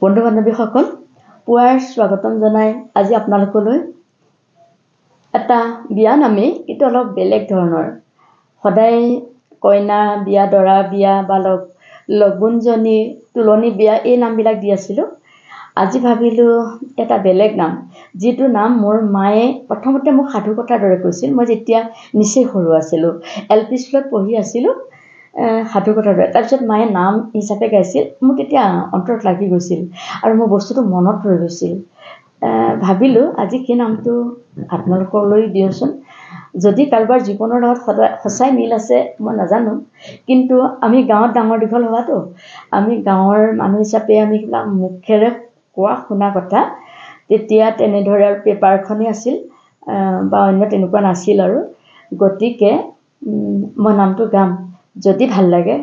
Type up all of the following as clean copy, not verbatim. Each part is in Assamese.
বন্ধু বান্ধৱীসকল, পুৱাৰ স্বাগতম জনাই আজি আপোনালোকলৈ এটা বিয়া নামেই কিন্তু অলপ বেলেগ ধৰণৰ। সদায় কইনা বিয়া, দৰা বিয়া বা লগুণজনী, তুলনি বিয়া এই নামবিলাক দি আছিলোঁ। আজি ভাবিলোঁ এটা বেলেগ নাম, যিটো নাম মোৰ মায়ে প্ৰথমতে মোক সাধু কথাৰ দৰে কৈছিল। মই যেতিয়া নিচেই সৰু আছিলোঁ, LP স্কুলত পঢ়ি আছিলোঁ, সাধু কথাৰ দৰে। তাৰপিছত মায়ে নাম হিচাপে গাইছিল, মোৰ তেতিয়া অন্তৰত লাগি গৈছিল আৰু মোৰ বস্তুটো মনত ৰৈ গৈছিল। ভাবিলোঁ আজি সেই নামটো আপোনালোকলৈ দিওঁচোন। যদি কাৰোবাৰ জীৱনৰ লগত সঁচাই মিল আছে মই নাজানো, কিন্তু আমি গাঁৱত ডাঙৰ দীঘল হোৱাটো, আমি গাঁৱৰ মানুহ হিচাপে আমি সেইবিলাক মুখেৰে কোৱা শুনা কথা। তেতিয়া তেনেদৰে আৰু পেপাৰখনেই আছিল বা অন্য তেনেকুৱা নাছিল আৰু। গতিকে মই নামটো গাম, যদি ভাল লাগে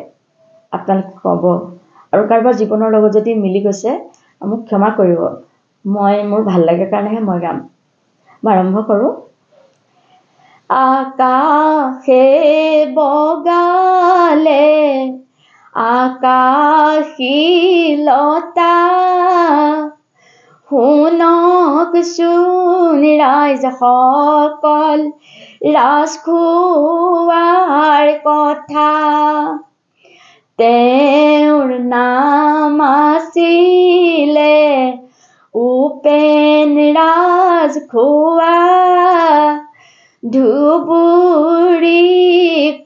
আপোনালোকে ক'ব, আৰু কাৰোবাৰ জীৱনৰ লগত যদি মিলি গৈছে মোক ক্ষমা কৰিব। মোৰ ভাল লাগে কাৰণেহে মই গাম। মই আৰম্ভ কৰোঁ। আকাশে বগালে আকাশীলতা, শুনকচোন ৰাইজ সকল ৰাজখুৱাৰ কথা। তেওঁৰ নাম আছিলে উপেন ৰাজখুৱা, ধুবুৰী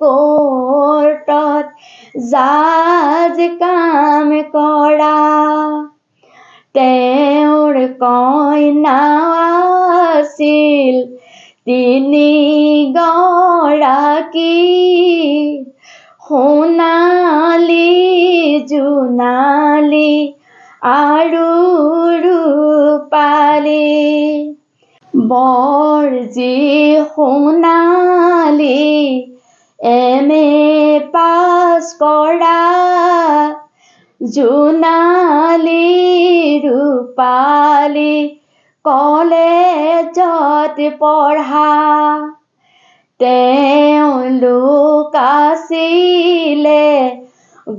কোৰ্টত জাজ কাম কৰা। তেওঁৰ কইনা আছিল 3 গৰাকী, সোণালী, জোনালী আৰু ৰূপালী। বৰজী সোণালী MA পাছ কৰা, জোনালী ৰূপালী কলেজত পঢ়া। তেওঁলোক আছিলে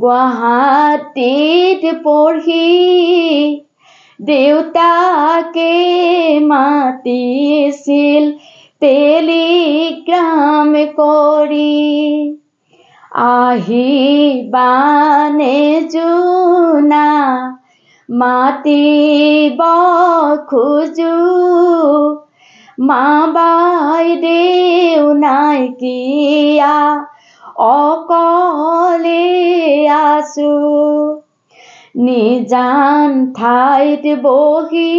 গুৱাহাটীত পঢ়ি, দেউতাকে মাতিছিল টেলিগ্ৰাম কৰি। আহিবানে জোনা, মাতিব খোজো, মা বাইদেউ নাইকিয়া অকলে আছো। নিজান ঠাইত বহি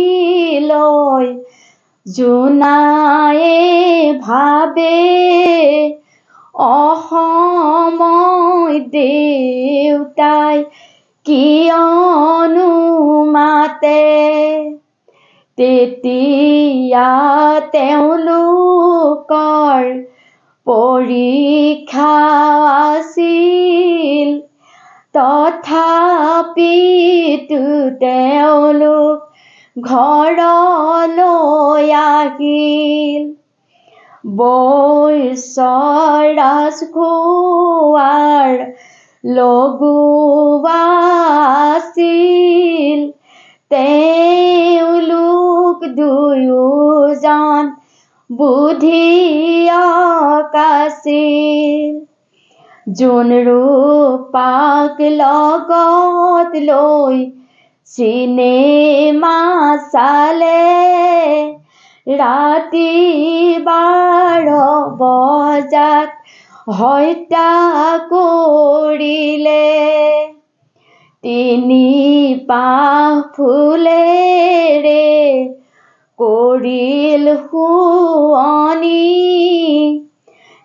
লৈ জোনায়ে ভাবে, অসমত দেউতাই কিয়নো মাতে। তেতিয়া তেওঁলোকৰ পৰীক্ষা আছিল, তথাপিতো তেওঁলোক ঘৰলৈ আহিল। বৈশ্য ৰাজখুৱাৰ লগুৱা আছিল, তেওঁলোক দুয়োজন বুধিয়ক আছিল। জোন ৰূপাক লগত লৈ চিনেমা চালে, ৰাতি 12 বজাত হত্যা কৰিলে। 3 পাহ ফুলেৰে কৰিল শুৱনি,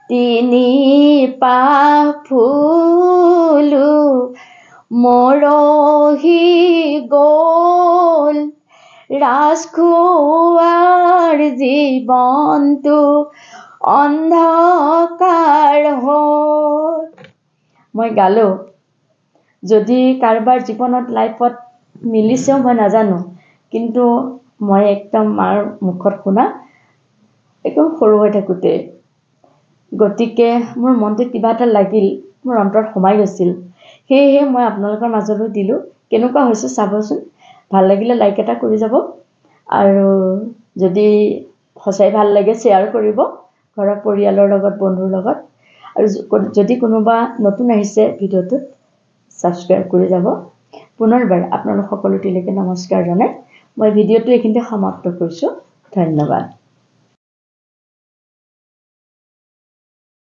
3 পাহ ফুলো মৰহি গ'ল। ৰাজখুৱাৰ জীৱনটো অন্ধকাৰ হ'ল। মই গালো, যদি কাৰোবাৰ জীৱনত লাইফত মিলিছেও মই নাজানো, কিন্তু মই একদম মাৰ মুখত শুনা একদম সৰু হৈ থাকোঁতে। গতিকে মোৰ মনটোত কিবা এটা লাগিল, মোৰ অন্তৰত সোমাই গৈছিল, সেয়েহে মই আপোনালোকৰ মাজলৈ দিলোঁ। কেনেকুৱা হৈছে চাবচোন। ভাল লাগিলে লাইক এটা কৰি যাব আৰু যদি সঁচাই ভাল লাগে শ্বেয়াৰ কৰিব ঘৰৰ পৰিয়ালৰ লগত বন্ধুৰ লগত আৰু যদি কোনোবা নতুন আহিছে ভিডিঅ'টোত ছাবস্ক্ৰাইব কৰি যাব পুনৰবাৰ আপোনালোক সকলোটিলৈকে নমস্কাৰ জনাই মই ভিডিঅ'টো এইখিনিতে সমাপ্ত কৰিছোঁ ধন্যবাদ